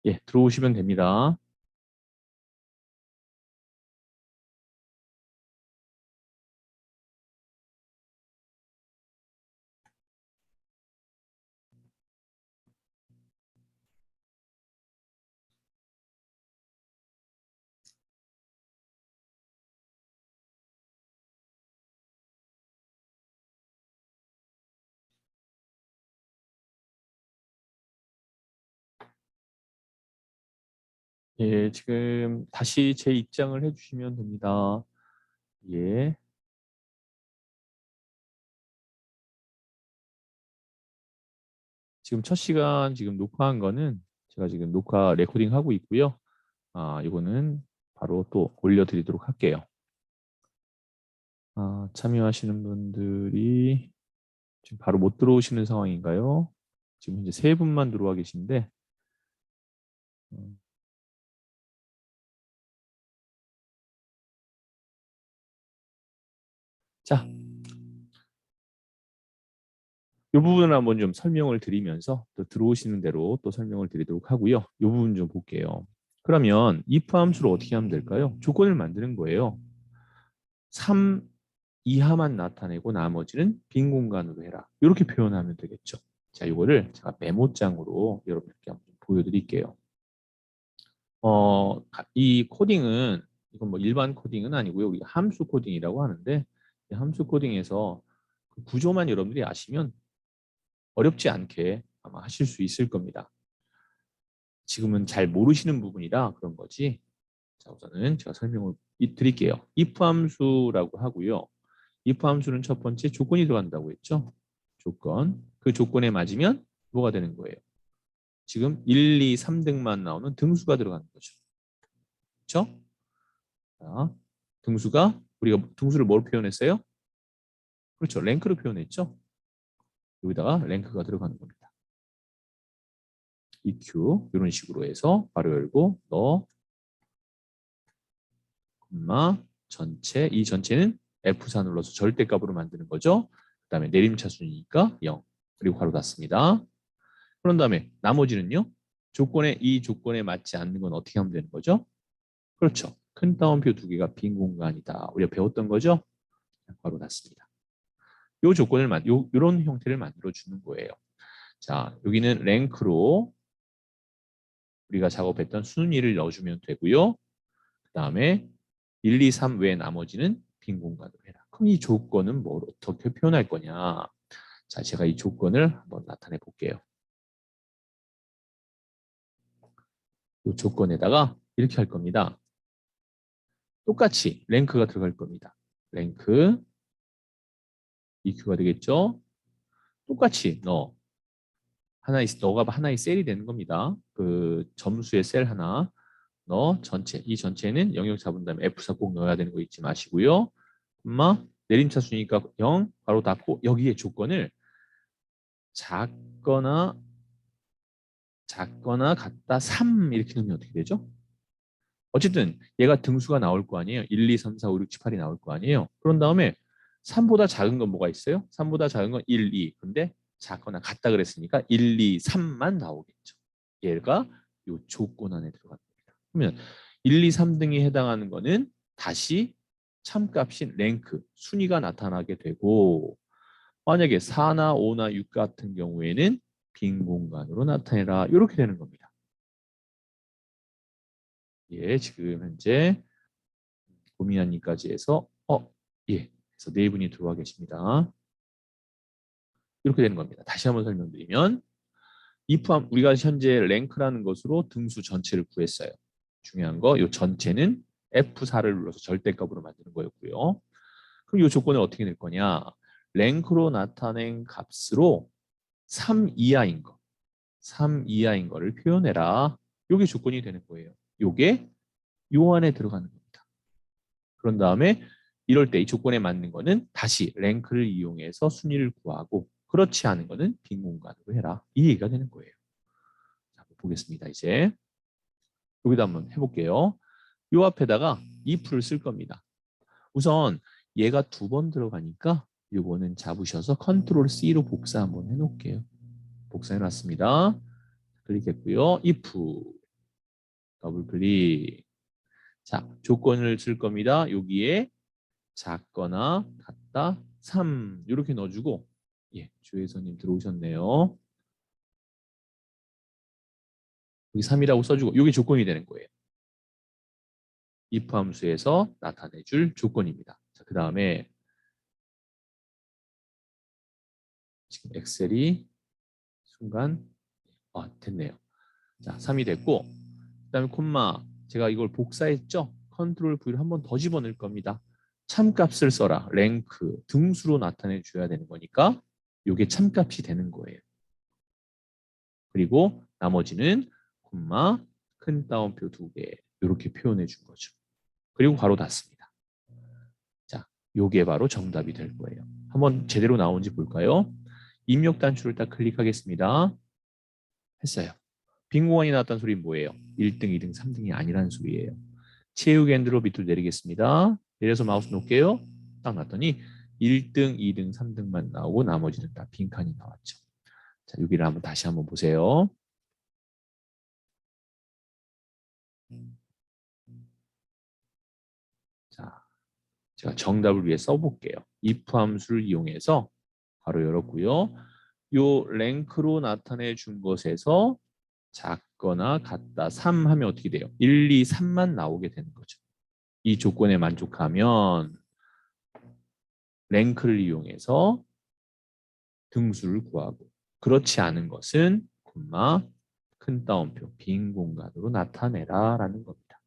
예, 들어오시면 됩니다. 예, 지금 다시 제 입장을 해주시면 됩니다. 예. 지금 첫 시간 지금 녹화한 거는 제가 지금 녹화 레코딩 하고 있고요. 이거는 바로 또 올려드리도록 할게요. 참여하시는 분들이 지금 바로 못 들어오시는 상황인가요? 지금 현재 세 분만 들어와 계신데, 음, 자, 이 부분을 한번 좀 설명을 드리면서 또 들어오시는 대로 또 설명을 드리도록 하고요. 이 부분 좀 볼게요. 그러면 if 함수를 어떻게 하면 될까요? 조건을 만드는 거예요. 3 이하만 나타내고 나머지는 빈 공간으로 해라. 이렇게 표현하면 되겠죠. 자, 이거를 제가 메모장으로 여러분께 한번 보여드릴게요. 이 코딩은 이건 뭐 일반 코딩은 아니고요. 우리가 함수 코딩이라고 하는데 이 함수 코딩에서 그 구조만 여러분들이 아시면 어렵지 않게 아마 하실 수 있을 겁니다. 지금은 잘 모르시는 부분이라 그런 거지. 자, 우선은 제가 설명을 드릴게요. if 함수라고 하고요. if 함수는 첫 번째 조건이 들어간다고 했죠. 조건. 그 조건에 맞으면 뭐가 되는 거예요? 지금 1, 2, 3등만 나오는 등수가 들어가는 거죠. 그렇죠? 자, 등수가 우리가 등수를 뭘 표현했어요? 그렇죠. 랭크로 표현했죠. 여기다가 랭크가 들어가는 겁니다. EQ 이런 식으로 해서 바로 열고 너 콤마 전체 이 전체는 F4 눌러서 절대값으로 만드는 거죠. 그 다음에 내림차순이니까 0 그리고 괄호 닫습니다. 그런 다음에 나머지는요. 이 조건에 맞지 않는 건 어떻게 하면 되는 거죠? 그렇죠. 큰 따옴표 두 개가 빈 공간이다. 우리가 배웠던 거죠? 괄호 닫습니다. 요 조건을 요런 형태를 만들어 주는 거예요. 자, 여기는 랭크로 우리가 작업했던 순위를 넣어주면 되고요. 그 다음에 1, 2, 3 외에 나머지는 빈 공간으로 해라. 그럼 이 조건은 뭘 어떻게 표현할 거냐? 자, 제가 이 조건을 한번 나타내 볼게요. 이 조건에다가 이렇게 할 겁니다. 똑같이 랭크가 들어갈 겁니다. 랭크 EQ가 되겠죠? 똑같이 너가 하나의 셀이 되는 겁니다. 그 점수의 셀 하나 너 전체 이 전체는 영역 잡은 다음에 F4 꼭 넣어야 되는 거 잊지 마시고요. 엄마 내림차수니까 0 바로 닫고 여기에 조건을 작거나 같다 3 이렇게 넣으면 어떻게 되죠? 어쨌든 얘가 등수가 나올 거 아니에요. 1, 2, 3, 4, 5, 6, 7, 8이 나올 거 아니에요. 그런 다음에 3보다 작은 건 뭐가 있어요? 3보다 작은 건 1, 2. 근데 작거나 같다 그랬으니까 1, 2, 3만 나오겠죠. 얘가 이 조건 안에 들어갑니다. 그러면 1, 2, 3등이 해당하는 거는 다시 참값인 랭크, 순위가 나타나게 되고 만약에 4나 5나 6 같은 경우에는 빈 공간으로 나타내라. 이렇게 되는 겁니다. 예, 지금 현재 고민하니까지 해서 예, 그래서 네 분이 들어와 계십니다. 이렇게 되는 겁니다. 다시 한번 설명드리면 우리가 현재 랭크라는 것으로 등수 전체를 구했어요. 중요한 거 이 전체는 F4를 눌러서 절대값으로 만드는 거였고요. 그럼 이 조건을 어떻게 낼 거냐? 랭크로 나타낸 값으로 3 이하인 거, 3 이하인 거를 표현해라. 이게 조건이 되는 거예요. 이게 요 안에 들어가는 겁니다. 그런 다음에 이럴 때 이 조건에 맞는 거는 다시 랭크를 이용해서 순위를 구하고 그렇지 않은 거는 빈 공간으로 해라. 이 얘기가 되는 거예요. 자, 보겠습니다. 이제 여기다 한번 해볼게요. 요 앞에다가 if를 쓸 겁니다. 우선 얘가 두 번 들어가니까 요거는 잡으셔서 컨트롤 C로 복사 한번 해놓을게요. 복사해놨습니다. 클릭했고요. if 더블 클릭. 자, 조건을 쓸 겁니다. 여기에 작거나 같다 3 이렇게 넣어주고 예, 주혜선님 들어오셨네요. 여기 3이라고 써주고 이게 조건이 되는 거예요. if 함수에서 나타내줄 조건입니다. 자, 그 다음에 지금 엑셀이 순간 됐네요. 자, 3이 됐고 그 다음에 콤마 제가 이걸 복사했죠? 컨트롤 V를 한 번 더 집어넣을 겁니다. 참값을 써라. 랭크 등수로 나타내 줘야 되는 거니까 이게 참값이 되는 거예요. 그리고 나머지는 콤마 큰 따옴표 2개 이렇게 표현해 준 거죠. 그리고 괄호 닫습니다. 자, 요게 바로 정답이 될 거예요. 한번 제대로 나온지 볼까요? 입력 단추를 딱 클릭하겠습니다. 했어요. 빈 공간이 나왔다는 소리는 뭐예요? 1등, 2등, 3등이 아니라는 소리예요. 채우기 핸들로 밑으로 내리겠습니다. 내려서 마우스 놓을게요. 딱 놨더니 1등, 2등, 3등만 나오고 나머지는 다 빈칸이 나왔죠. 자, 여기를 한번 다시 한번 보세요. 자, 제가 정답을 위해 써볼게요. if 함수를 이용해서 바로 열었고요. 요 랭크로 나타내 준 것에서 작거나 같다 3 하면 어떻게 돼요? 1, 2, 3만 나오게 되는 거죠. 이 조건에 만족하면 랭크를 이용해서 등수를 구하고 그렇지 않은 것은 콤마 큰 따옴표 빈 공간으로 나타내라 라는 겁니다.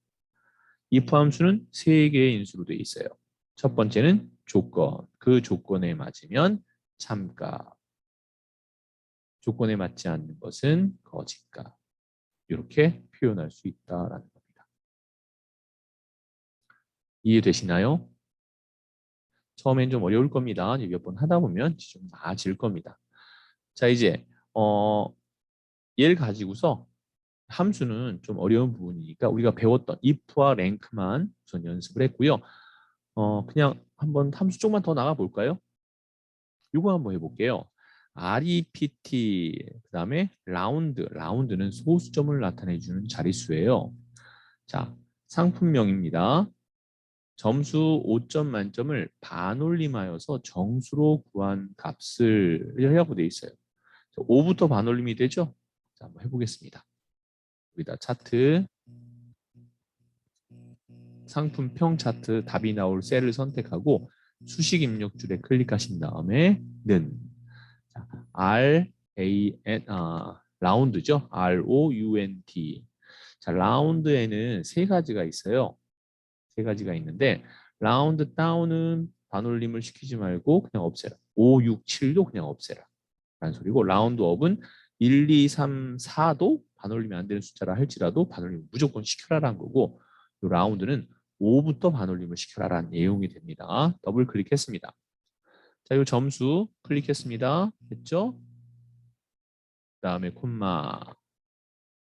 if 함수는 3개의 인수로 되어 있어요. 첫 번째는 조건, 그 조건에 맞으면 참값, 조건에 맞지 않는 것은 거짓값 이렇게 표현할 수 있다라는 겁니다. 이해되시나요? 처음엔 좀 어려울 겁니다. 몇 번 하다 보면 좀 나아질 겁니다. 자, 이제 얘를 가지고서 함수는 좀 어려운 부분이니까 우리가 배웠던 if와 rank만 우선 연습을 했고요. 그냥 한번 함수 쪽만 더 나가 볼까요? 이거 한번 해볼게요. rept 그 다음에 라운드는 소수점을 나타내주는 자릿수예요. 자, 상품명입니다. 점수 5점 만점을 반올림하여서 정수로 구한 값을 하려고 돼 있어요. 5부터 반올림이 되죠? 자, 한번 해보겠습니다. 여기다 차트, 상품평 차트 답이 나올 셀을 선택하고 수식 입력줄에 클릭하신 다음에 는 자, 라운드죠. ROUND. 자, 라운드에는 세 가지가 있어요. 세 가지가 있는데 라운드 다운은 반올림을 시키지 말고 그냥 없애라. 5, 6, 7도 그냥 없애라. 라는 소리고 라운드 업은 1, 2, 3, 4도 반올림이 안 되는 숫자라 할지라도 반올림 무조건 시켜라라는 거고 이 라운드는 5부터 반올림을 시켜라라는 내용이 됩니다. 더블 클릭했습니다. 자, 이 점수 클릭했습니다. 됐죠? 그 다음에 콤마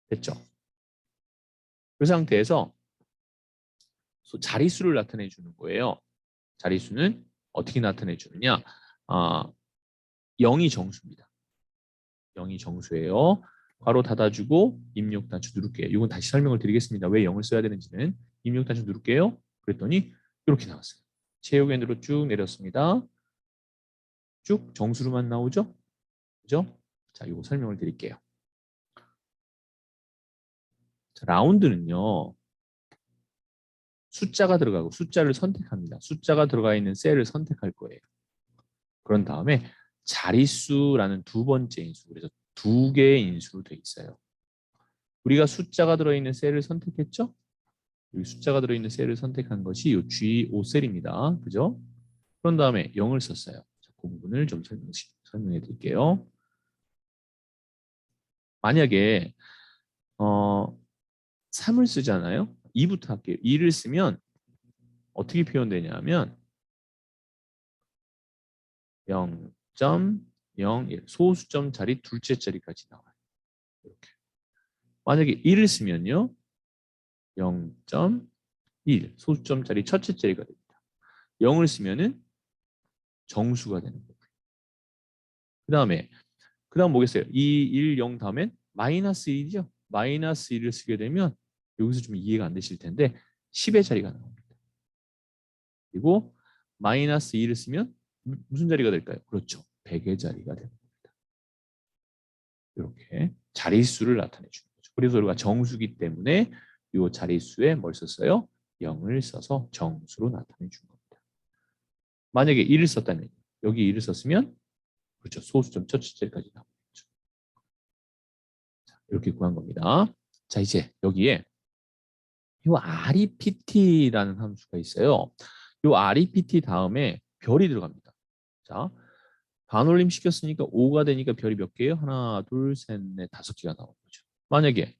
됐죠? 이 상태에서 자릿수를 나타내 주는 거예요. 자릿수는 어떻게 나타내 주느냐? 0이 정수입니다. 0이 정수예요. 괄호 닫아주고 입력 단추 누를게요. 이건 다시 설명을 드리겠습니다. 왜 0을 써야 되는지는 입력 단추 누를게요. 그랬더니 이렇게 나왔어요. 채우기 핸들로 쭉 내렸습니다. 쭉 정수로만 나오죠? 그죠? 자, 이거 설명을 드릴게요. 자, 라운드는요. 숫자가 들어가고 숫자를 선택합니다. 숫자가 들어가 있는 셀을 선택할 거예요. 그런 다음에 자릿수라는 두 번째 인수, 그래서 두 개의 인수로 돼 있어요. 우리가 숫자가 들어있는 셀을 선택했죠? 여기 숫자가 들어있는 셀을 선택한 것이 이 G5셀입니다. 그죠? 그런 다음에 0을 썼어요. 자, 그 부분을 좀 설명해 드릴게요. 만약에 3을 쓰잖아요. 2부터 할게요. 2를 쓰면 어떻게 표현되냐면 0.01 소수점 자리 둘째 자리까지 나와요. 이렇게. 만약에 1을 쓰면요. 0.1 소수점 자리 첫째 자리가 됩니다. 0을 쓰면은 정수가 되는 거고요. 그 다음 뭐겠어요? 2, 1, 0 다음엔 마이너스 1이죠. 마이너스 1을 쓰게 되면 여기서 좀 이해가 안 되실 텐데 10의 자리가 나옵니다. 그리고 마이너스 2를 쓰면 무슨 자리가 될까요? 그렇죠. 100의 자리가 됩니다. 이렇게 자릿수를 나타내 주는 거죠. 그래서 우리가 정수기 때문에 이 자릿수에 뭘 썼어요? 0을 써서 정수로 나타내 준 겁니다. 만약에 1을 썼다면 여기 1을 썼으면 그렇죠. 소수점 첫 자리까지 나오겠죠. 이렇게 구한 겁니다. 자, 이제 여기에 이 REPT라는 함수가 있어요. 이 REPT 다음에 별이 들어갑니다. 자, 반올림 시켰으니까 5가 되니까 별이 몇 개예요? 하나, 둘, 셋, 넷, 5개가 나오는 거죠. 만약에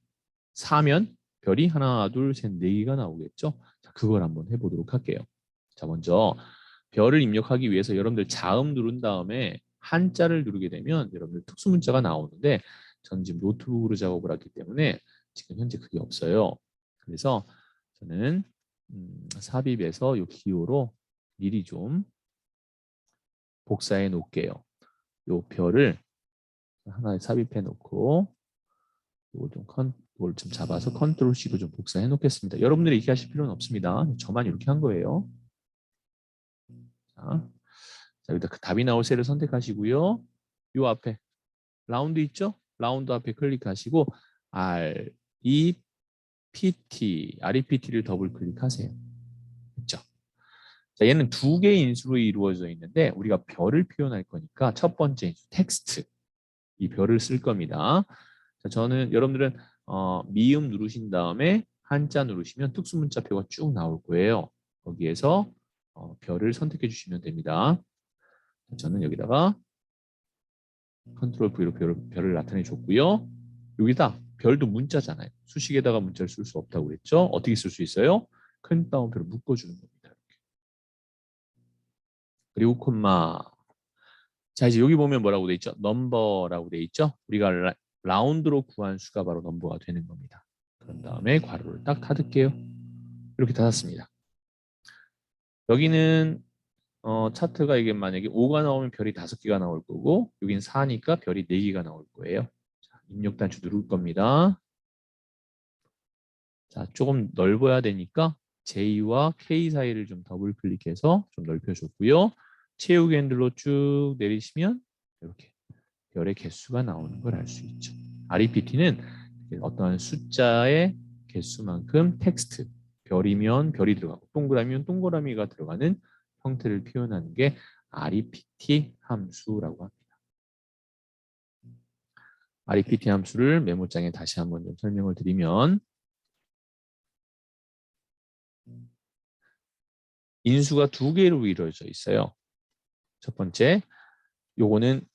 4면 별이 하나, 둘, 셋, 4개가 나오겠죠. 자, 그걸 한번 해보도록 할게요. 자, 먼저 별을 입력하기 위해서 여러분들 자음 누른 다음에 한자를 누르게 되면 여러분들 특수문자가 나오는데 저는 지금 노트북으로 작업을 하기 때문에 지금 현재 그게 없어요. 그래서 저는 삽입해서 이 기호로 미리 좀 복사해 놓을게요. 이 별을 하나에 삽입해 놓고 이걸 좀 잡아서 컨트롤 C로 좀 복사해 놓겠습니다. 여러분들이 이렇게 하실 필요는 없습니다. 저만 이렇게 한 거예요. 자, 여기다 그 답이 나올 셀을 선택하시고요. 이 앞에 라운드 있죠? 라운드 앞에 클릭하시고 REPT를 더블 클릭하세요. 그렇죠? 자, 얘는 두 개의 인수로 이루어져 있는데 우리가 별을 표현할 거니까 첫 번째 인수 텍스트 이 별을 쓸 겁니다. 자, 저는 여러분들은 미음 누르신 다음에 한자 누르시면 특수문자표가 쭉 나올 거예요. 거기에서 별을 선택해 주시면 됩니다. 저는 여기다가 컨트롤 V로 별을 나타내 줬고요. 여기다 별도 문자잖아요. 수식에다가 문자를 쓸 수 없다고 그랬죠. 어떻게 쓸 수 있어요? 큰 따옴표를 묶어주는 겁니다. 이렇게. 그리고 콤마. 자, 이제 여기 보면 뭐라고 돼 있죠? 넘버라고 돼 있죠? 우리가 라운드로 구한 수가 바로 넘버가 되는 겁니다. 그런 다음에 괄호를 딱 닫을게요. 이렇게 닫았습니다. 여기는 차트가 이게 만약에 5가 나오면 별이 5개가 나올 거고 여긴 4니까 별이 4개가 나올 거예요. 자, 입력 단추 누를 겁니다. 자, 조금 넓어야 되니까 J와 K 사이를 좀 더블 클릭해서 좀 넓혀줬고요. 채우기 핸들로 쭉 내리시면 이렇게 별의 개수가 나오는 걸 알 수 있죠. REPT는 어떠한 숫자의 개수만큼 텍스트, 별이면 별이 들어가고 동그라미면 동그라미가 들어가는 형태를 표현하는 게 REPT 함수라고 합니다. REPT 함수를 메모장에 다시 한번 좀 설명을 드리면 인수가 두 개로 이루어져 있어요. 첫 번째, 요거는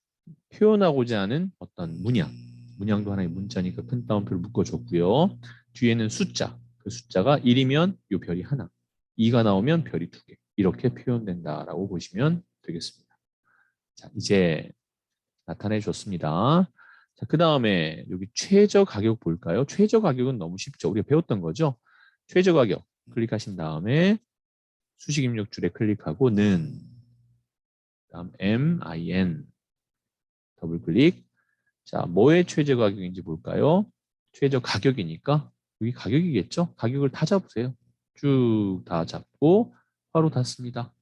표현하고자 하는 어떤 문양도 하나의 문자니까 큰 따옴표를 묶어줬고요. 뒤에는 숫자, 그 숫자가 1이면 요 별이 하나, 2가 나오면 별이 2개 이렇게 표현된다라고 보시면 되겠습니다. 자, 이제 나타내 줬습니다. 자, 그 다음에 여기 최저 가격 볼까요? 최저 가격은 너무 쉽죠. 우리가 배웠던 거죠. 최저 가격 클릭하신 다음에 수식 입력 줄에 클릭하고 는 다음 MIN 더블 클릭. 자, 뭐의 최저 가격인지 볼까요? 최저 가격이니까 여기 가격이겠죠? 가격을 다 잡으세요. 쭉 다 잡고 바로 닫습니다.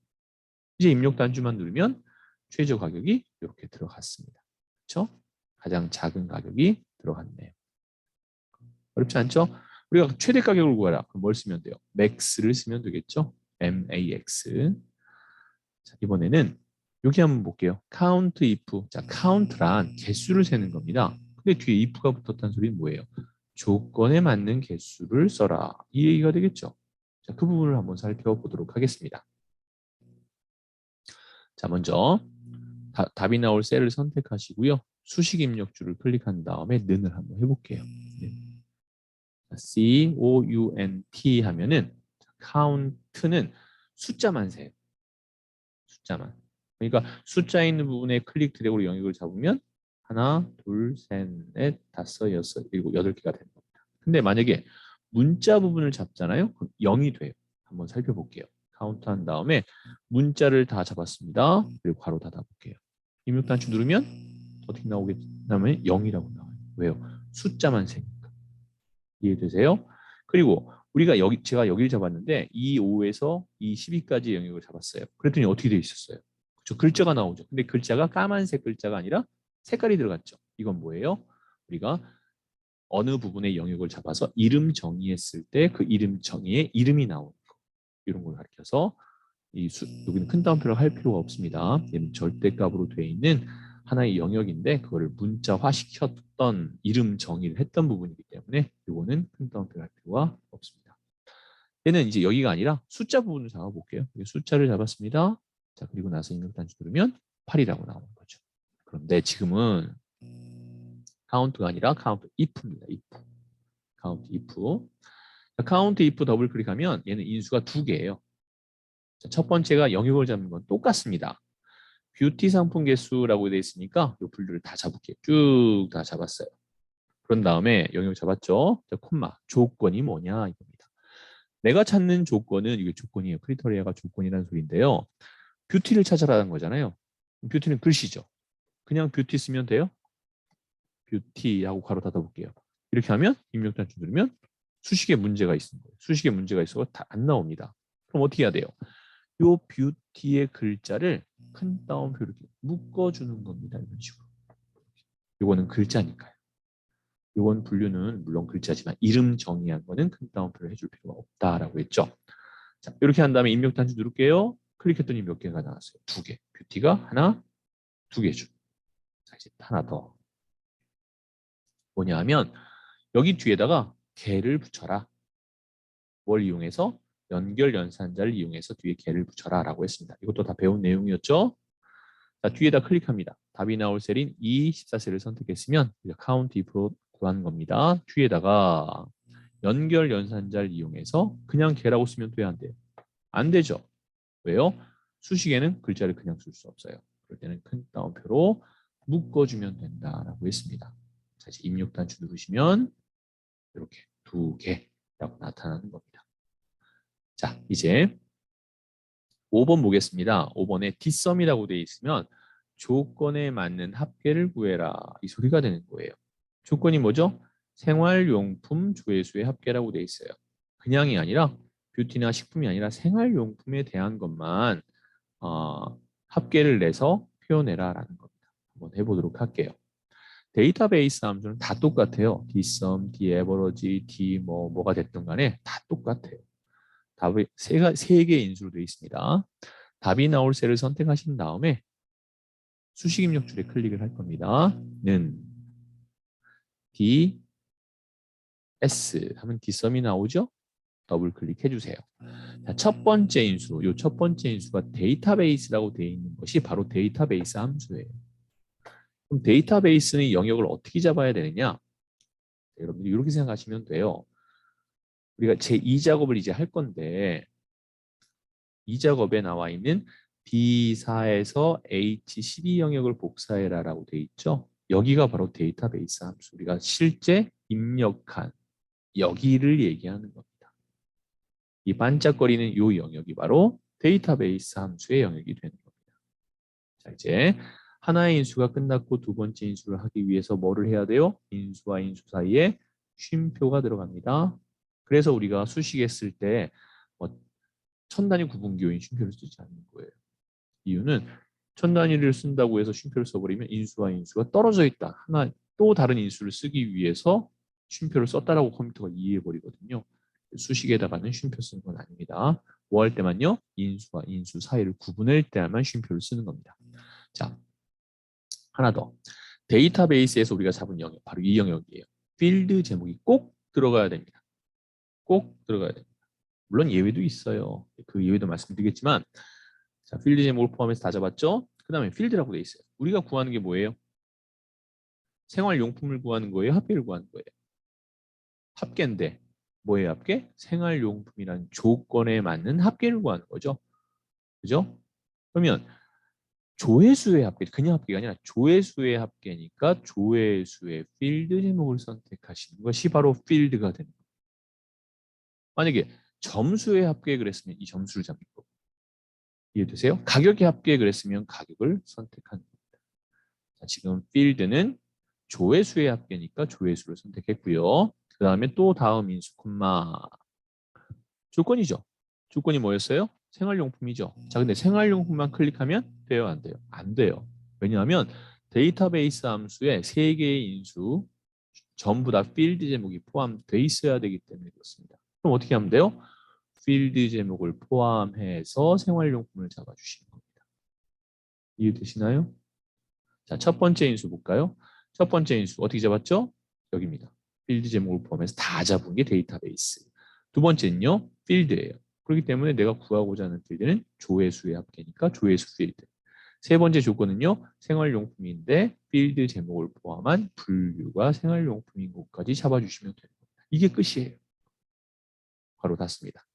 이제 입력 단추만 누르면 최저 가격이 이렇게 들어갔습니다. 그렇죠? 가장 작은 가격이 들어갔네요. 어렵지 않죠? 우리가 최대 가격을 구하라. 그럼 뭘 쓰면 돼요? max를 쓰면 되겠죠? max. 자, 이번에는 여기 한번 볼게요. count if. 자, count란 개수를 세는 겁니다. 근데 뒤에 if가 붙었다는 소리는 뭐예요? 조건에 맞는 개수를 써라. 이 얘기가 되겠죠? 자, 그 부분을 한번 살펴보도록 하겠습니다. 자, 먼저 답이 나올 셀을 선택하시고요. 수식 입력줄을 클릭한 다음에 는을 한번 해볼게요. 네. count 하면은 count는 숫자만 세요. 숫자만. 그러니까 숫자 있는 부분에 클릭 드래그로 영역을 잡으면 하나, 둘, 셋, 넷, 다섯, 여섯, 일곱, 8개가 되는 겁니다. 근데 만약에 문자 부분을 잡잖아요. 그럼 0이 돼요. 한번 살펴볼게요. 카운트 한 다음에 문자를 다 잡았습니다. 그리고 괄호 닫아볼게요. 입력 단추 누르면 어떻게 나오겠냐면 0이라고 나와요. 왜요? 숫자만 세니까. 이해되세요? 그리고 우리가 제가 여기를 잡았는데 이 5에서 이 12까지 영역을 잡았어요. 그랬더니 어떻게 돼 있었어요? 그렇죠. 글자가 나오죠. 근데 글자가 까만색 글자가 아니라 색깔이 들어갔죠. 이건 뭐예요? 우리가 어느 부분의 영역을 잡아서 이름 정의했을 때 그 이름 정의에 이름이 나오는 거. 이런 걸 가르쳐서 여기는 큰 따옴표를 할 필요가 없습니다. 얘는 절대값으로 되어 있는 하나의 영역인데 그거를 문자화 시켰던 이름 정의를 했던 부분이기 때문에 이거는 큰 따옴표를 할 필요가 없습니다. 얘는 이제 여기가 아니라 숫자 부분을 잡아볼게요. 숫자를 잡았습니다. 자, 그리고 나서 입력단수 누르면 8이라고 나오는 거죠. 그런데 지금은 카운트가 아니라 카운트 if입니다. if. 카운트 if. 카운트 if 더블 클릭하면 얘는 인수가 2개예요. 첫 번째가 영역을 잡는 건 똑같습니다. 뷰티 상품 개수라고 되어 있으니까 이 분류를 다 잡을게요. 쭉 다 잡았어요. 그런 다음에 영역 잡았죠. 자, 콤마. 조건이 뭐냐 이겁니다. 내가 찾는 조건은 이게 조건이에요. 크리터리아가 조건이라는 소리인데요. 뷰티를 찾아라는 거잖아요. 뷰티는 글씨죠. 그냥 뷰티 쓰면 돼요. 뷰티하고 괄호 닫아볼게요. 이렇게 하면 입력 단추 누르면 수식에 문제가 있는 거예요. 수식에 문제가 있어서 다 안 나옵니다. 그럼 어떻게 해야 돼요? 요 뷰티의 글자를 큰 따옴표 이렇게 묶어주는 겁니다. 이런 식으로. 요거는 글자니까요. 요건 분류는 물론 글자지만 이름 정의한 거는 큰 따옴표를 해줄 필요가 없다라고 했죠. 자, 이렇게 한 다음에 입력 단추 누를게요. 클릭했더니 몇 개가 나왔어요? 2개. 뷰티가 하나, 2개죠. 자, 이제 하나 더. 뭐냐 하면 여기 뒤에다가 개를 붙여라. 뭘 이용해서? 연결 연산자를 이용해서 뒤에 개를 붙여라 라고 했습니다. 이것도 다 배운 내용이었죠. 자, 뒤에다 클릭합니다. 답이 나올 셀인 E14셀을 선택했으면 카운트 if로 구하는 겁니다. 뒤에다가 연결 연산자를 이용해서 그냥 개라고 쓰면 돼야 안 돼요? 안 되죠. 왜요? 수식에는 글자를 그냥 쓸 수 없어요. 그럴 때는 큰 따옴표로 묶어주면 된다라고 했습니다. 자, 이제 입력 단추 누르시면 이렇게 2개라고 나타나는 겁니다. 자, 이제 5번 보겠습니다. 5번에 뒷섬이라고 되어 있으면 조건에 맞는 합계를 구해라. 이 소리가 되는 거예요. 조건이 뭐죠? 생활용품 조회수의 합계라고 되어 있어요. 그냥이 아니라 뷰티나 식품이 아니라 생활용품에 대한 것만 합계를 내서 표현해라라는 겁니다. 한번 해보도록 할게요. 데이터베이스 함수는 다 똑같아요. dsum, daverage, d 뭐가 됐든 간에 다 똑같아요. 답이 세 개의 인수로 되어 있습니다. 답이 나올 셀을 선택하신 다음에 수식 입력 줄에 클릭을 할 겁니다. 는 d s 하면 dsum이 나오죠? 더블 클릭해 주세요. 자, 첫 번째 인수, 이 첫 번째 인수가 데이터베이스라고 되어 있는 것이 바로 데이터베이스 함수예요. 그럼 데이터베이스는 영역을 어떻게 잡아야 되느냐? 여러분들이 이렇게 생각하시면 돼요. 우리가 제2작업을 이제 할 건데 이 작업에 나와 있는 B4에서 H12 영역을 복사해라라고 되어 있죠. 여기가 바로 데이터베이스 함수. 우리가 실제 입력한 여기를 얘기하는 겁니다. 이 반짝거리는 이 영역이 바로 데이터베이스 함수의 영역이 되는 겁니다. 자, 이제 하나의 인수가 끝났고 두 번째 인수를 하기 위해서 뭐를 해야 돼요? 인수와 인수 사이에 쉼표가 들어갑니다. 그래서 우리가 수식했을 때 천 단위 구분기호인 쉼표를 쓰지 않는 거예요. 이유는 천 단위를 쓴다고 해서 쉼표를 써버리면 인수와 인수가 떨어져 있다. 하나 또 다른 인수를 쓰기 위해서 쉼표를 썼다라고 컴퓨터가 이해해버리거든요. 수식에다가는 쉼표 쓰는 건 아닙니다. 뭐 할 때만요? 인수와 인수 사이를 구분할 때만 쉼표를 쓰는 겁니다. 자, 하나 더. 데이터베이스에서 우리가 잡은 영역, 바로 이 영역이에요. 필드 제목이 꼭 들어가야 됩니다. 꼭 들어가야 됩니다. 물론 예외도 있어요. 그 예외도 말씀드리겠지만 자, 필드 제목을 포함해서 다 잡았죠? 그 다음에 필드라고 돼 있어요. 우리가 구하는 게 뭐예요? 생활용품을 구하는 거예요? 합계를 구하는 거예요? 합계인데 뭐예요 합계? 생활용품이라는 조건에 맞는 합계를 구하는 거죠. 그죠? 그러면 조회수의 합계, 그냥 합계가 아니라 조회수의 합계니까 조회수의 필드 제목을 선택하시는 것이 바로 필드가 되는 거예요. 만약에 점수의 합계 그랬으면 이 점수를 잡는 거고 이해되세요? 가격의 합계 그랬으면 가격을 선택하는 겁니다. 자, 지금 필드는 조회수의 합계니까 조회수를 선택했고요. 그 다음에 또 다음 인수 콤마 조건이죠. 조건이 뭐였어요? 생활용품이죠. 자, 근데 생활용품만 클릭하면 돼요, 안 돼요? 안 돼요. 왜냐하면 데이터베이스 함수에 세 개의 인수 전부 다 필드 제목이 포함되어 있어야 되기 때문에 그렇습니다. 그럼 어떻게 하면 돼요? 필드 제목을 포함해서 생활용품을 잡아주시는 겁니다. 이해되시나요? 자, 첫 번째 인수 볼까요? 첫 번째 인수 어떻게 잡았죠? 여기입니다. 필드 제목을 포함해서 다 잡은 게 데이터베이스. 두 번째는요, 필드예요. 그렇기 때문에 내가 구하고자 하는 필드는 조회수의 합계니까 조회수 필드. 세 번째 조건은요, 생활용품인데 필드 제목을 포함한 분류가 생활용품인 것까지 잡아주시면 됩니다. 이게 끝이에요. 바로 닫습니다.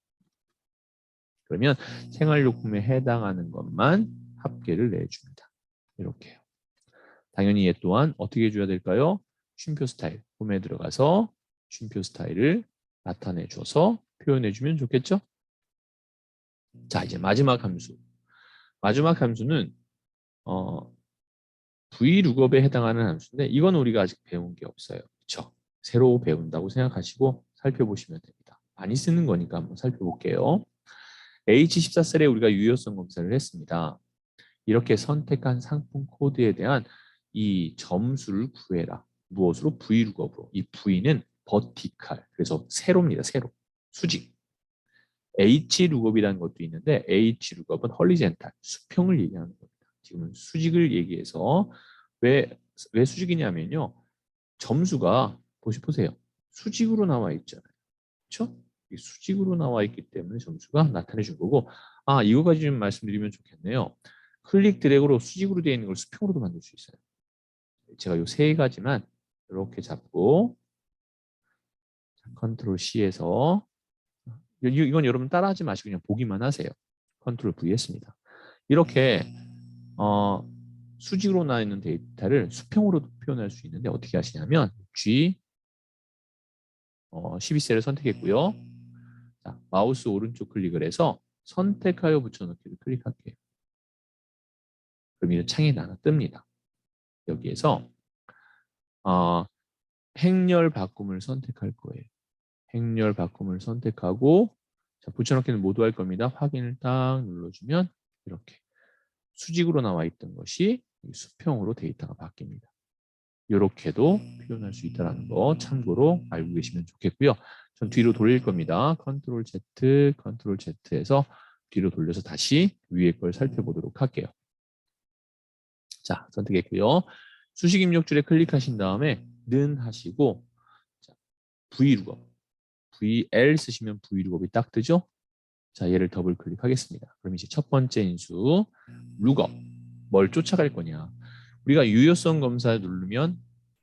그러면 생활용품에 해당하는 것만 합계를 내줍니다. 이렇게요. 당연히 얘 또한 어떻게 해줘야 될까요? 쉼표 스타일, 홈에 들어가서 쉼표 스타일을 나타내 줘서 표현해 주면 좋겠죠? 자, 이제 마지막 함수. 마지막 함수는 vlookup에 해당하는 함수인데 이건 우리가 아직 배운 게 없어요. 그렇죠? 새로 배운다고 생각하시고 살펴보시면 됩니다. 많이 쓰는 거니까 한번 살펴볼게요. H14셀에 우리가 유효성 검사를 했습니다. 이렇게 선택한 상품 코드에 대한 이 점수를 구해라. 무엇으로? vlookup으로. 이 v는 버티칼. 그래서 세로입니다. 세로. 수직. hlookup이라는 것도 있는데 hlookup은 헐리젠탈. 수평을 얘기하는 겁니다. 지금은 수직을 얘기해서 왜 수직이냐면요. 점수가 보세요. 수직으로 나와 있잖아요. 그렇죠? 수직으로 나와 있기 때문에 점수가 나타내 준 거고 아 이거까지 좀 말씀드리면 좋겠네요. 클릭 드래그로 수직으로 되어 있는 걸 수평으로도 만들 수 있어요. 제가 이 세 가지만 이렇게 잡고 컨트롤 C에서 이건 여러분 따라하지 마시고 그냥 보기만 하세요. 컨트롤 V 했습니다. 이렇게 수직으로 나와 있는 데이터를 수평으로 표현할 수 있는데 어떻게 하시냐면 G 12셀을 선택했고요. 자, 마우스 오른쪽 클릭을 해서 선택하여 붙여넣기를 클릭할게요. 그럼 이 창이 하나 뜹니다. 여기에서 행렬 바꿈을 선택할 거예요. 행렬 바꿈을 선택하고 자, 붙여넣기는 모두 할 겁니다. 확인을 딱 눌러주면 이렇게 수직으로 나와 있던 것이 수평으로 데이터가 바뀝니다. 이렇게도 표현할 수 있다는 거 참고로 알고 계시면 좋겠고요. 전 뒤로 돌릴 겁니다. 컨트롤 Z, 컨트롤 Z에서 뒤로 돌려서 다시 위에 걸 살펴보도록 할게요. 자, 선택했고요. 수식 입력줄에 클릭하신 다음에 는 하시고 자, vlookup, VL 쓰시면 vlookup이 딱 뜨죠? 자, 얘를 더블 클릭하겠습니다. 그럼 이제 첫 번째 인수 lookup 뭘 쫓아갈 거냐? 우리가 유효성 검사를 누르면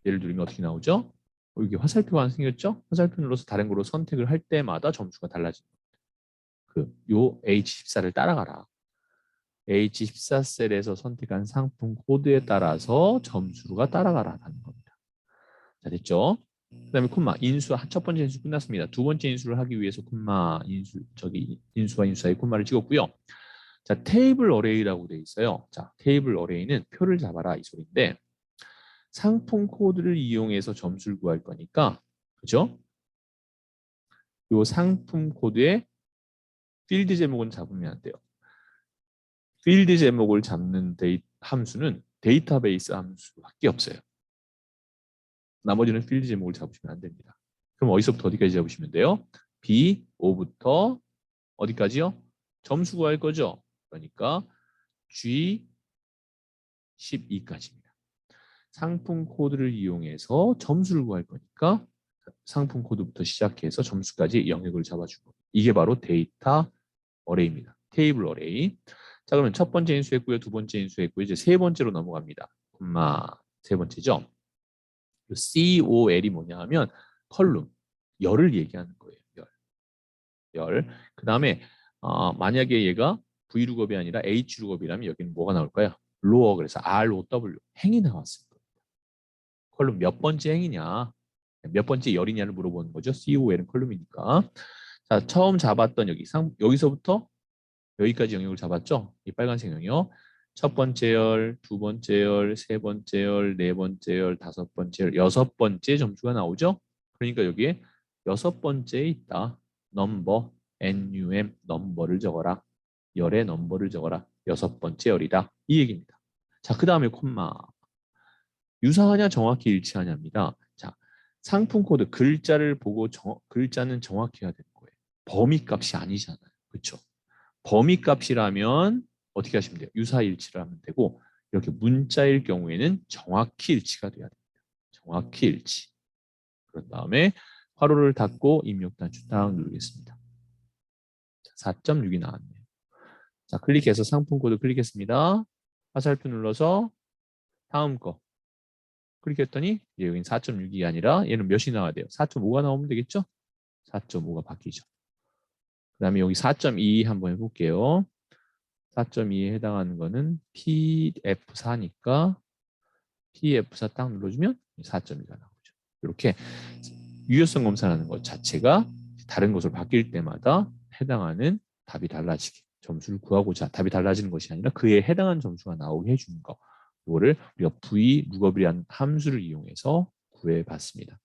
얘를 누르면 어떻게 나오죠? 여기 화살표가 생겼죠? 화살표 눌러서 다른 거로 선택을 할 때마다 점수가 달라집니다. 요 H14를 따라가라. H14셀에서 선택한 상품 코드에 따라서 점수가 따라가라는 겁니다. 자, 됐죠? 그 다음에 콤마 인수 첫 번째 인수 끝났습니다. 두 번째 인수를 하기 위해서 콤마 인수와 인수 사이 콤마를 찍었고요. 자, 테이블 어레이라고 돼 있어요. 자, 테이블 어레이는 표를 잡아라 이 소리인데 상품 코드를 이용해서 점수를 구할 거니까 그죠? 요 상품 코드의 필드 제목은 잡으면 안 돼요. 필드 제목을 잡는 함수는 데이터베이스 함수밖에 없어요. 나머지는 필드 제목을 잡으시면 안 됩니다. 그럼 어디서부터 어디까지 잡으시면 돼요? B5부터 어디까지요? 점수 구할 거죠. 그러니까 G12까지입니다. 상품 코드를 이용해서 점수를 구할 거니까 상품 코드부터 시작해서 점수까지 영역을 잡아주고 이게 바로 데이터 어레이입니다. 테이블 어레이. 자, 그러면 첫 번째 인수했고요. 두 번째 인수했고요. 이제 세 번째로 넘어갑니다. 세 번째죠. COL이 뭐냐 하면 컬룸, 열을 얘기하는 거예요. 열. 그 다음에 만약에 얘가 V룩업이 아니라 H룩업이라면 여기는 뭐가 나올까요? 로어, 그래서 ROW, 행이 나왔을 겁니다. 컬룸 몇 번째 행이냐, 몇 번째 열이냐를 물어보는 거죠. COL은 컬룸이니까. 자, 처음 잡았던 여기서부터 여기까지 영역을 잡았죠. 이 빨간색 영역. 첫 번째 열, 두 번째 열, 세 번째 열, 네 번째 열, 다섯 번째 열, 여섯 번째 점수가 나오죠. 그러니까 여기에 여섯 번째에 있다. 넘버, NUM, 넘버를 적어라. 열의 넘버를 적어라. 여섯 번째 열이다. 이 얘기입니다. 자, 그 다음에 콤마. 유사하냐 정확히 일치하냐입니다. 자, 상품 코드 글자를 보고 글자는 정확해야 되는 거예요. 범위 값이 아니잖아요. 그렇죠? 범위 값이라면 어떻게 하시면 돼요? 유사일치를 하면 되고 이렇게 문자일 경우에는 정확히 일치가 돼야 됩니다. 정확히 일치. 그런 다음에 괄호를 닫고 입력 단추 딱 누르겠습니다. 4.6이 나왔네요. 자, 클릭해서 상품 코드 클릭했습니다. 화살표 눌러서 다음 거 클릭했더니 여기는 4.6이 아니라 얘는 몇이 나와야 돼요? 4.5가 나오면 되겠죠? 4.5가 바뀌죠. 그 다음에 여기 4.2 한번 해볼게요. 4.2에 해당하는 거는 PF4니까 PF4 딱 눌러주면 4.2가 나오죠. 이렇게 유효성 검사라는 것 자체가 다른 것으로 바뀔 때마다 해당하는 답이 달라지게 점수를 구하고자 답이 달라지는 것이 아니라 그에 해당하는 점수가 나오게 해주는 거. 이거를 우리가 V 룩업이라는 함수를 이용해서 구해봤습니다.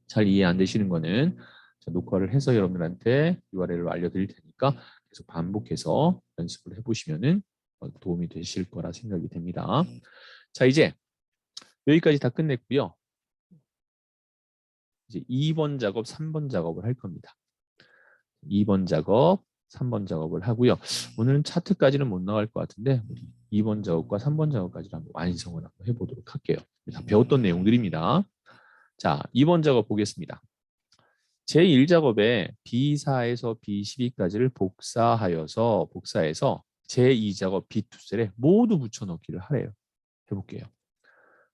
잘 이해 안 되시는 거는 녹화를 해서 여러분들한테 URL로 알려드릴 테니까 계속 반복해서 연습을 해보시면 도움이 되실 거라 생각이 됩니다. 자, 이제 여기까지 다 끝냈고요. 이제 2번 작업, 3번 작업을 할 겁니다. 2번 작업, 3번 작업을 하고요. 오늘은 차트까지는 못 나갈 것 같은데 우리 2번 작업과 3번 작업까지 한번 완성을 한번 해보도록 할게요. 다 배웠던 내용들입니다. 자, 2번 작업 보겠습니다. 제1작업에 B4에서 B12까지를 복사해서 제2작업 B2셀에 모두 붙여넣기를 하래요. 해볼게요.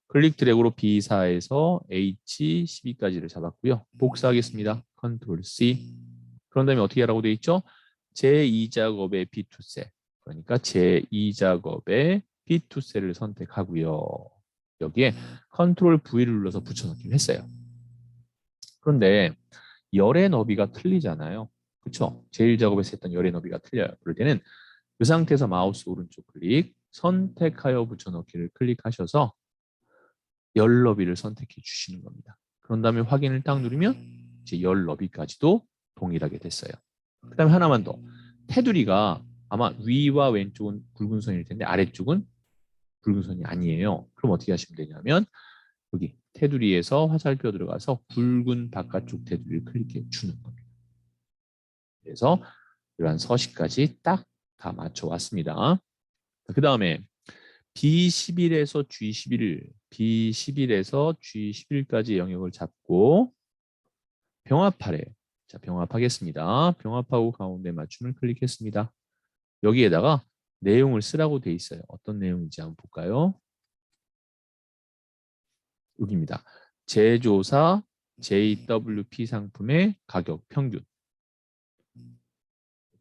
클릭 드래그로 B4에서 H12까지를 잡았고요. 복사하겠습니다. 컨트롤 C. 그런 다음에 어떻게 하라고 되어 있죠? 제2작업의 B2셀. 그러니까 제2작업의 B2셀을 선택하고요. 여기에 컨트롤 V를 눌러서 붙여넣기를 했어요. 그런데 열의 너비가 틀리잖아요. 그렇죠? 제1작업에서 했던 열의 너비가 틀려요. 그럴 때는 이 상태에서 마우스 오른쪽 클릭, 선택하여 붙여넣기를 클릭하셔서 열 너비를 선택해 주시는 겁니다. 그런 다음에 확인을 딱 누르면 이제 열 너비까지도 동일하게 됐어요. 그 다음에 하나만 더. 테두리가 아마 위와 왼쪽은 굵은 선일 텐데 아래쪽은 굵은 선이 아니에요. 그럼 어떻게 하시면 되냐면 여기 테두리에서 화살표 들어가서 굵은 바깥쪽 테두리를 클릭해 주는 겁니다. 그래서 이러한 서식까지 딱 다 맞춰 왔습니다. 그 다음에 B11에서 G11, B11에서 G11까지 영역을 잡고 병합하래요. 자, 병합하겠습니다. 병합하고 가운데 맞춤을 클릭했습니다. 여기에다가 내용을 쓰라고 돼 있어요. 어떤 내용인지 한번 볼까요? 여기입니다. 제조사 JWP 상품의 가격 평균.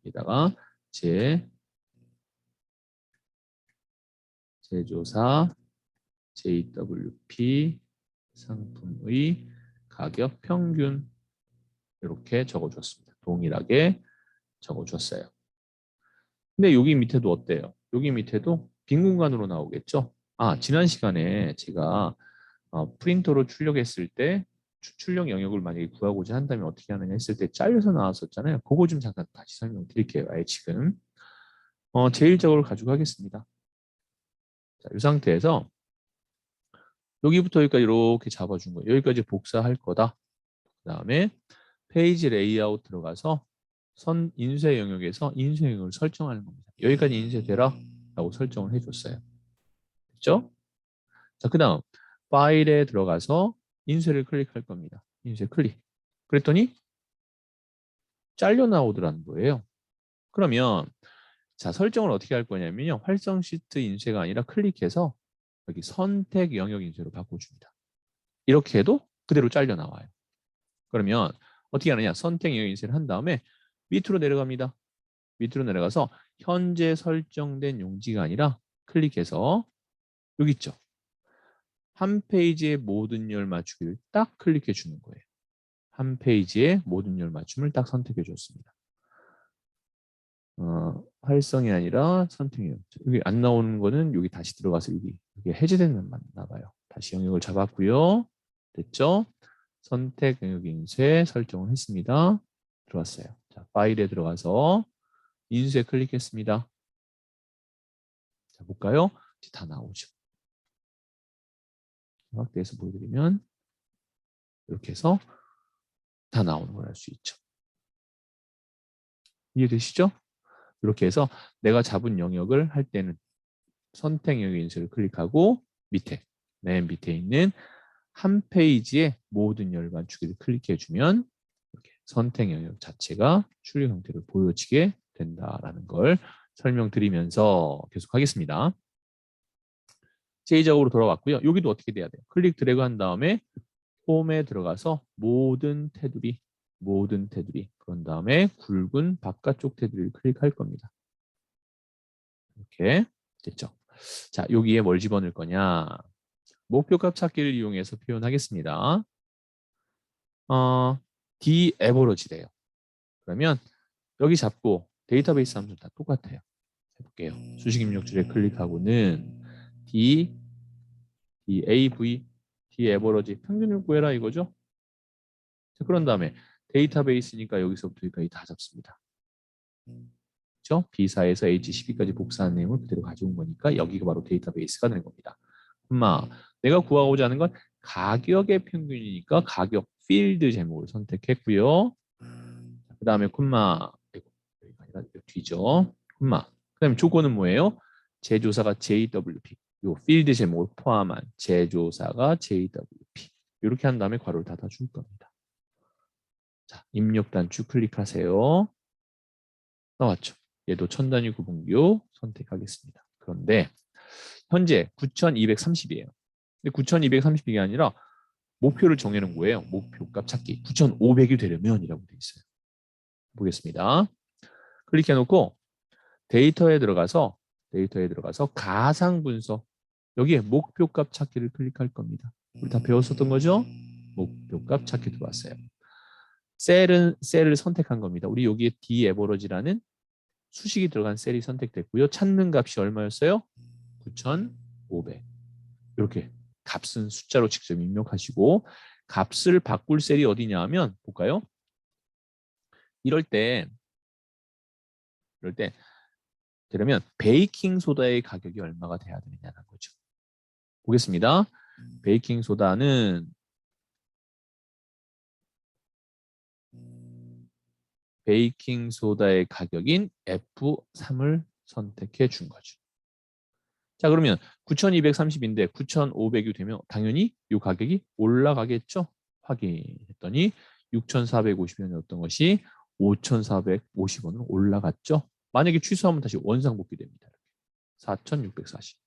여기다가 제조사 JWP 상품의 가격 평균 이렇게 적어줬습니다. 동일하게 적어줬어요. 근데 여기 밑에도 어때요? 여기 밑에도 빈 공간으로 나오겠죠? 아, 지난 시간에 제가 프린터로 출력했을 때 출력 영역을 만약에 구하고자 한다면 어떻게 하느냐 했을 때 잘려서 나왔었잖아요. 그거 좀 잠깐 다시 설명드릴게요. 아예 지금 제1작업을 가지고 하겠습니다. 자, 이 상태에서 여기부터 여기까지 이렇게 잡아준 거예요. 여기까지 복사할 거다. 그 다음에 페이지 레이아웃 들어가서 선 인쇄 영역에서 인쇄 영역을 설정하는 겁니다. 여기까지 인쇄되라 라고 설정을 해줬어요. 됐죠? 자, 그 다음 파일에 들어가서 인쇄를 클릭할 겁니다. 인쇄 클릭. 그랬더니 잘려 나오더라는 거예요. 그러면 자, 설정을 어떻게 할 거냐면요. 활성 시트 인쇄가 아니라 클릭해서 여기 선택 영역 인쇄로 바꿔줍니다. 이렇게 해도 그대로 잘려 나와요. 그러면 어떻게 하느냐? 선택 영역 인쇄를 한 다음에 밑으로 내려갑니다. 밑으로 내려가서 현재 설정된 용지가 아니라 클릭해서 여기 있죠. 한 페이지의 모든 열 맞추기를 딱 클릭해 주는 거예요. 한 페이지의 모든 열 맞춤을 딱 선택해 줬습니다. 활성이 아니라 선택이에요. 여기 안 나오는 거는 여기 다시 들어가서 여기 해제되는 맞나 봐요. 다시 영역을 잡았고요. 됐죠? 선택 영역 인쇄 설정을 했습니다. 들어왔어요. 자, 파일에 들어가서 인쇄 클릭했습니다. 자, 볼까요? 이제 다 나오죠. 확대해서 보여드리면 이렇게 해서 다 나오는 걸 알 수 있죠. 이해되시죠? 이렇게 해서 내가 잡은 영역을 할 때는 선택 영역 인쇄를 클릭하고 맨 밑에 있는 한 페이지의 모든 열반 주기를 클릭해주면 이렇게 선택 영역 자체가 출력 형태를 보여지게 된다라는 걸 설명드리면서 계속하겠습니다. 제의적으로 돌아왔고요. 여기도 어떻게 돼야 돼요? 클릭 드래그 한 다음에 홈에 들어가서 모든 테두리 그런 다음에 굵은 바깥쪽 테두리를 클릭할 겁니다. 이렇게 됐죠. 자, 여기에 뭘 집어넣을 거냐? 목표값 찾기를 이용해서 표현하겠습니다. 디에버러지래요. 그러면 여기 잡고 데이터베이스 함수 다 똑같아요. 해볼게요. 수식 입력줄에 클릭하고는 DAV 평균을 구해라 이거죠. 자, 그런 다음에 데이터베이스니까 여기서부터 여기까지 다 잡습니다. 그렇죠? B4에서 H12까지 복사한 내용을 그대로 가져온 거니까 여기가 바로 데이터베이스가 되는 겁니다. 내가 구하고자 하는 건 가격의 평균이니까 가격 필드 제목을 선택했고요. 그 다음에 여기가 아니라 뒤죠. 그 다음에 조건은 뭐예요? 제조사가 JWP. 요 필드 제목을 포함한 제조사가 JWP. 이렇게 한 다음에 괄호를 닫아줄 겁니다. 자, 입력 단추 클릭하세요. 나왔죠. 얘도 천단위 구분교 선택하겠습니다. 그런데 현재 9230이에요. 근데 9230이 아니라 목표를 정해놓은 거예요. 목표값 찾기 9500이 되려면 이라고 되어 있어요. 보겠습니다. 클릭해놓고 데이터에 들어가서 가상 분석 여기에 목표값 찾기를 클릭할 겁니다. 우리 다 배웠었던 거죠? 목표값 찾기 들어왔어요. 셀을 선택한 겁니다. 우리 여기에 D에버러지라는 수식이 들어간 셀이 선택됐고요. 찾는 값이 얼마였어요? 9500. 이렇게 값은 숫자로 직접 입력하시고 값을 바꿀 셀이 어디냐 하면 볼까요? 이럴 때 그러면 베이킹 소다의 가격이 얼마가 돼야 되느냐는 거죠. 보겠습니다. 베이킹 소다는 베이킹 소다의 가격인 F3을 선택해 준 거죠. 자, 그러면 9230인데 9500이 되면 당연히 이 가격이 올라가겠죠? 확인했더니 6450원이었던 것이 5450원으로 올라갔죠? 만약에 취소하면 다시 원상복귀 됩니다. 4640.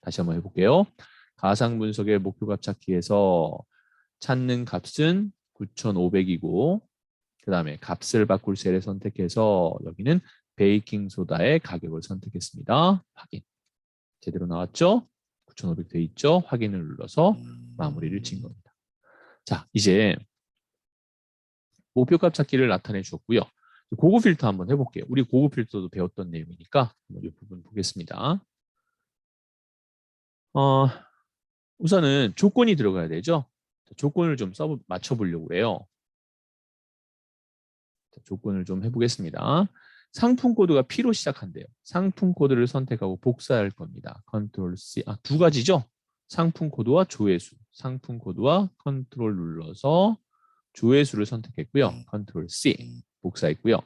다시 한번 해볼게요. 가상 분석의 목표값 찾기에서 찾는 값은 9500이고 그 다음에 값을 바꿀 셀을 선택해서 여기는 베이킹 소다의 가격을 선택했습니다. 확인. 제대로 나왔죠? 9500 돼 있죠? 확인을 눌러서 마무리를 친 겁니다. 자, 이제 목표값 찾기를 나타내 주었고요. 고급 필터 한번 해볼게요. 우리 고급 필터도 배웠던 내용이니까 이 부분 보겠습니다. 우선은 조건이 들어가야 되죠. 조건을 좀 맞춰보려고 해요. 조건을 좀 해보겠습니다. 상품 코드가 P로 시작한대요. 상품 코드를 선택하고 복사할 겁니다. 컨트롤 C. 두 가지죠. 상품 코드와 조회수. 상품 코드와 컨트롤 눌러서 조회수를 선택했고요. 컨트롤 C 복사했고요.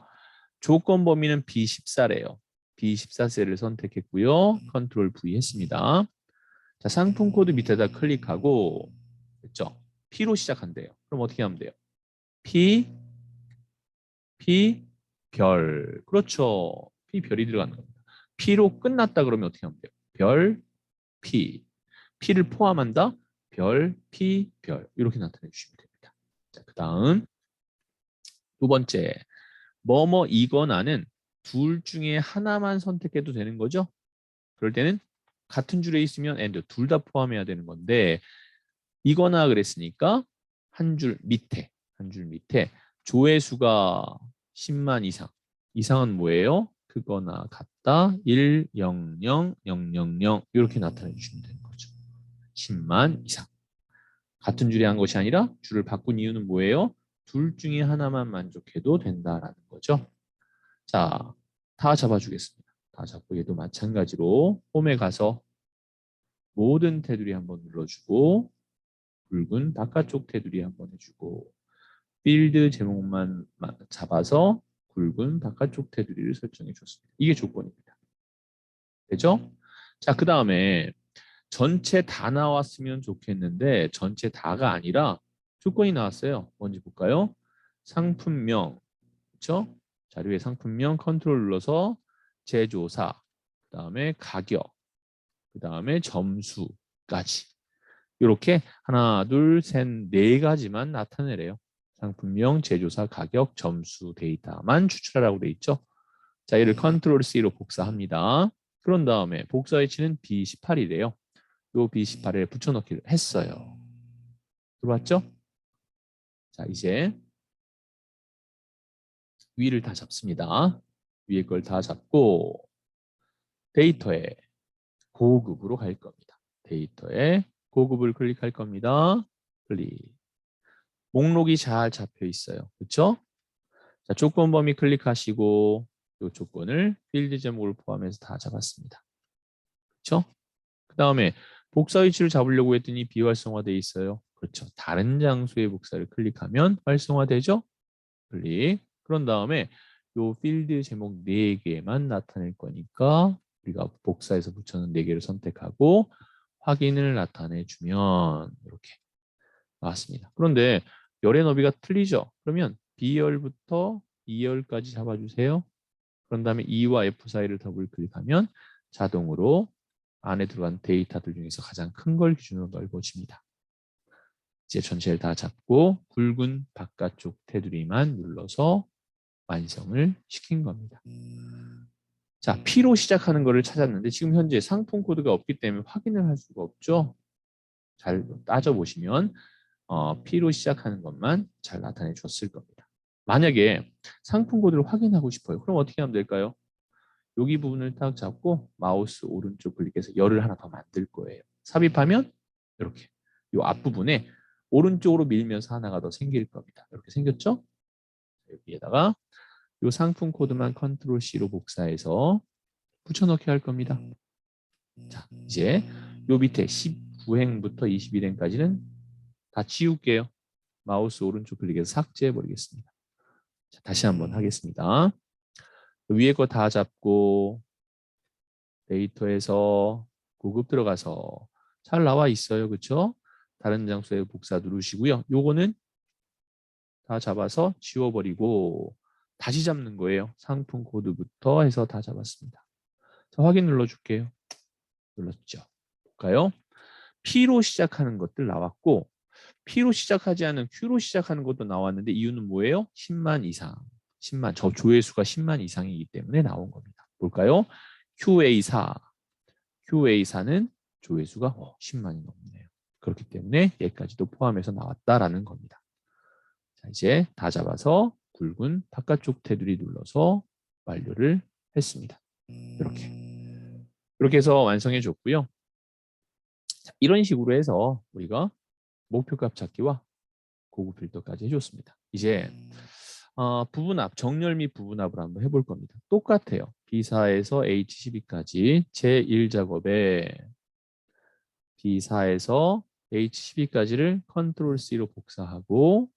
조건 범위는 B14래요. B14셀을 선택했고요. 컨트롤 V 했습니다. 자, 상품 코드 밑에다 클릭하고 됐죠? P로 시작한대요. 그럼 어떻게 하면 돼요? 별. 그렇죠. 별이 들어가는 겁니다. P로 끝났다 그러면 어떻게 하면 돼요? 별, P. P를 포함한다? 별, 별. 이렇게 나타내 주시면 됩니다. 자, 그 다음 두 번째. 이거나는 둘 중에 하나만 선택해도 되는 거죠? 그럴 때는 같은 줄에 있으면 and 둘 다 포함해야 되는 건데 이거나 그랬으니까 한 줄 밑에 조회수가 10만 이상은 뭐예요? 그거나 같다 1, 0, 0, 0, 0, 0 이렇게 나타내 주시면 되는 거죠. 10만 이상. 같은 줄에 한 것이 아니라 줄을 바꾼 이유는 뭐예요? 둘 중에 하나만 만족해도 된다라는 거죠. 자, 다 잡아주겠습니다. 다 잡고 얘도 마찬가지로 홈에 가서 모든 테두리 한번 눌러주고 붉은 바깥쪽 테두리 한번 해주고 필드 제목만 잡아서 굵은 바깥쪽 테두리를 설정해 줬습니다. 이게 조건입니다. 되죠? 자, 그 다음에 전체 다 나왔으면 좋겠는데 전체 다가 아니라 조건이 나왔어요. 뭔지 볼까요? 상품명, 그렇죠? 자료의 상품명 컨트롤 눌러서 제조사, 그 다음에 가격, 그 다음에 점수까지 이렇게 하나, 둘, 셋, 네 가지만 나타내래요. 상품명, 제조사, 가격, 점수 데이터만 추출하라고 돼 있죠. 자, 얘를 컨트롤 C로 복사합니다. 그런 다음에 복사 위치는 B18이래요. 요 B18에 붙여넣기를 했어요. 들어왔죠? 자, 이제 위를 다 잡습니다. 위에 걸 다 잡고 데이터에 고급으로 갈 겁니다. 데이터에 고급을 클릭할 겁니다. 클릭. 목록이 잘 잡혀 있어요. 그렇죠? 자, 조건 범위 클릭하시고 이 조건을 필드 제목을 포함해서 다 잡았습니다. 그렇죠? 그 다음에 복사 위치를 잡으려고 했더니 비활성화되어 있어요. 그렇죠. 다른 장소의 복사를 클릭하면 활성화되죠? 클릭. 그런 다음에 요 필드 제목 4개만 나타낼 거니까 우리가 복사해서 붙여놓은 4개를 선택하고 확인을 나타내 주면 이렇게 나왔습니다. 그런데 열의 너비가 틀리죠? 그러면 B열부터 E열까지 잡아주세요. 그런 다음에 E와 F 사이를 더블 클릭하면 자동으로 안에 들어간 데이터들 중에서 가장 큰 걸 기준으로 넓어집니다. 이제 전체를 다 잡고 굵은 바깥쪽 테두리만 눌러서 완성을 시킨 겁니다. 자, P로 시작하는 거를 찾았는데 지금 현재 상품 코드가 없기 때문에 확인을 할 수가 없죠. 잘 따져보시면 P로 시작하는 것만 잘 나타내 줬을 겁니다. 만약에 상품 코드를 확인하고 싶어요. 그럼 어떻게 하면 될까요? 여기 부분을 딱 잡고 마우스 오른쪽 클릭해서 열을 하나 더 만들 거예요. 삽입하면 이렇게 이 앞부분에 오른쪽으로 밀면서 하나가 더 생길 겁니다. 이렇게 생겼죠? 여기에다가 이 상품 코드만 컨트롤 C로 복사해서 붙여넣기 할 겁니다. 자, 이제 요 밑에 19행부터 21행까지는 다 지울게요. 마우스 오른쪽 클릭해서 삭제해 버리겠습니다. 자, 다시 한번 하겠습니다. 위에 거 다 잡고 데이터에서 고급 들어가서 잘 나와 있어요. 그렇죠? 다른 장소에 복사 누르시고요. 요거는 다 잡아서 지워버리고 다시 잡는 거예요. 상품 코드부터 해서 다 잡았습니다. 자, 확인 눌러줄게요. 눌렀죠. 볼까요? P로 시작하는 것들 나왔고 P로 시작하지 않은 Q로 시작하는 것도 나왔는데 이유는 뭐예요? 10만 이상. 10만. 저 조회수가 10만 이상이기 때문에 나온 겁니다. 볼까요? QA4. QA4는 조회수가 10만이 넘네요. 그렇기 때문에 얘까지도 포함해서 나왔다라는 겁니다. 자, 이제 다 잡아서 굵은 바깥쪽 테두리 눌러서 완료를 했습니다. 이렇게 해서 완성해 줬고요. 자, 이런 식으로 해서 우리가 목표값 찾기와 고급 필터까지 해줬습니다. 이제 부분합, 정렬 및 부분합을 한번 해볼 겁니다. 똑같아요. B4에서 H12까지 제1작업에 B4에서 H12까지를 컨트롤 C로 복사하고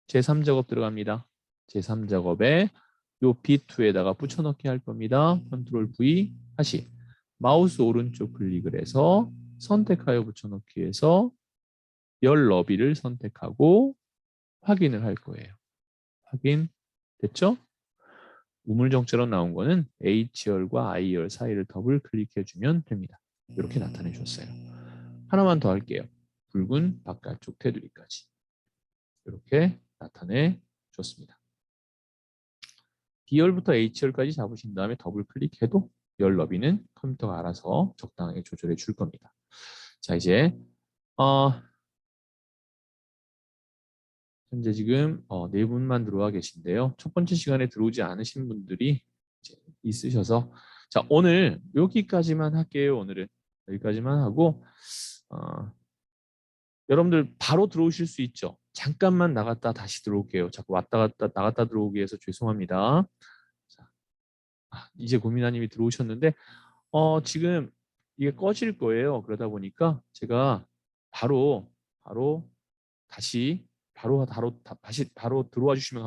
제3작업 들어갑니다. 제3작업에 요 B2에다가 붙여넣기 할 겁니다. 컨트롤 V 다시 마우스 오른쪽 클릭을 해서 선택하여 붙여넣기해서 열 너비를 선택하고 확인을 할 거예요. 확인 됐죠? 우물정처럼 나온 거는 H열과 I열 사이를 더블 클릭해주면 됩니다. 이렇게 나타내 줬어요. 하나만 더 할게요. 붉은 바깥쪽 테두리까지 이렇게 나타내 줬습니다. B열부터 H열까지 잡으신 다음에 더블 클릭해도 열 너비는 컴퓨터가 알아서 적당하게 조절해 줄 겁니다. 자, 이제 현재 지금 네 분만 들어와 계신데요. 첫 번째 시간에 들어오지 않으신 분들이 이제 있으셔서 자, 오늘 여기까지만 할게요. 오늘은 여기까지만 하고 여러분들 바로 들어오실 수 있죠. 잠깐만 나갔다 다시 들어올게요. 자꾸 왔다 갔다 나갔다 들어오게 해서 죄송합니다. 자, 이제 고민아님이 들어오셨는데 지금 이게 꺼질 거예요. 그러다 보니까 제가 바로 다시 바로 다시 바로 들어와 주시면